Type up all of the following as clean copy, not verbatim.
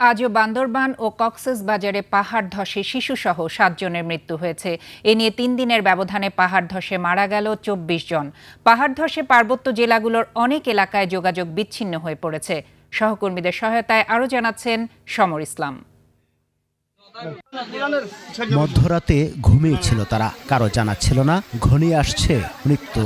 আজও বান্দরবান ও কক্সবাজারে পাহাড় ধসে শিশুসহ ৭ জনের মৃত্যু হয়েছে। এ নিয়ে ৩ দিনের ব্যবধানে পাহাড় ধসে মারা গেল ২৪ জন। পাহাড় ধসে পার্বত্য জেলাগুলোর অনেক এলাকায় যোগাযোগ বিচ্ছিন্ন হয়ে পড়েছে। সহকর্মীদের সহায়তায় আরও জানাচ্ছেন সমর ইসলাম। মধ্যরাতে ঘুমিয়েছিল তারা, কারো জানা ছিল না ঘনিয়ে আসছে মৃত্যু।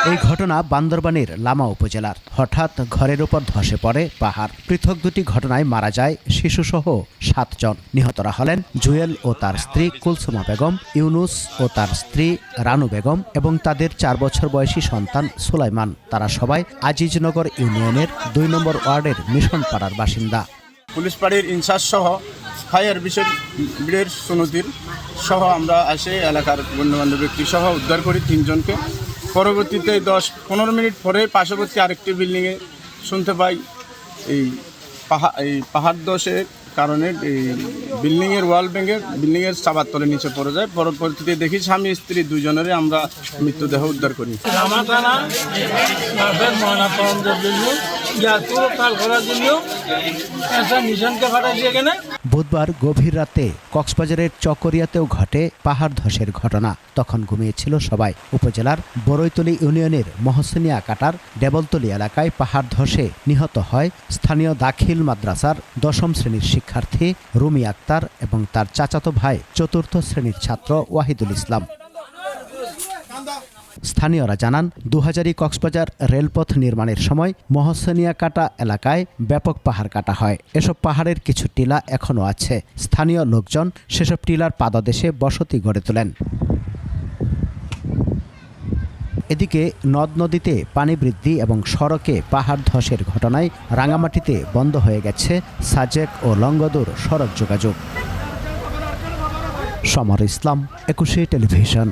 এই ঘটনা বান্দরবানের লামা উপজেলার। হঠাৎ ঘরের উপর ধসে পড়ে পাহাড়। পৃথক দুটি ঘটনায় মারা যায় শিশুসহ ৭ জন। নিহতরা হলেন জুয়েল ও তার স্ত্রী কুলসুমা বেগম, ইউনুস ও তার স্ত্রী রানু বেগম এবং তাদের ৪ বছর বয়সী সন্তান সুলাইমান। তারা সবাই আজিজনগর ইউনিয়নের ২ নম্বর ওয়ার্ডের মিশন পাড়ার বাসিন্দা। পুলিশ পাড়ির ইনচার্জ সহ ফায়ার ব্রিগেড সুনতির সহ আমরা এসে এলাকার গণ্যমান্য ব্যক্তি সহ উদ্ধার করি ৩ জনকে। পরবর্তীতে ১০-১৫ মিনিট পরে পার্শ্ববর্তী আরেকটি বিল্ডিংয়ে শুনতে পাই এই পাহাড় ধসের কারণে এই বিল্ডিংয়ের ওয়াল ভেঙে বিল্ডিংয়ের চাপার তলে নিচে পড়ে যায়। পরবর্তীতে দেখি স্বামী স্ত্রী ২ জনেরই আমরা মৃতদেহ উদ্ধার করি। বুধবার গভীর রাতে কক্সবাজারের চকরিয়াতেও ঘটে পাহাড় ধসের ঘটনা। তখন ঘুমিয়েছিল সবাই। উপজেলার বড়ইতলী ইউনিয়নের মহসিনিয়া কাটার ডেবলতলী এলাকায় পাহাড় ধসে নিহত হয় স্থানীয় দাখিল মাদ্রাসার ১০ম শ্রেণীর শিক্ষার্থী রুমি আক্তার এবং তার চাচাতো ভাই ৪র্থ শ্রেণীর ছাত্র ওয়াহিদুল ইসলাম। স্থানীয়রা জানান, ২০০০ কক্সবাজার রেলপথ নির্মাণের সময় মহসিনিয়া কাটা এলাকায় ব্যাপক পাহাড় কাটা হয়। এসব পাহাড়ের কিছু টিলা এখনও আছে। স্থানীয় লোকজন সেসব টিলার পাদদেশে বসতি গড়ে তোলেন। এদিকে নদ নদীতে পানি বৃদ্ধি এবং সড়কে পাহাড় ধসের ঘটনায় রাঙামাটিতে বন্ধ হয়ে গেছে সাজেক ও লংগদুর সড়ক যোগাযোগ। সমর ইসলাম, ২১ টেলিভিশন।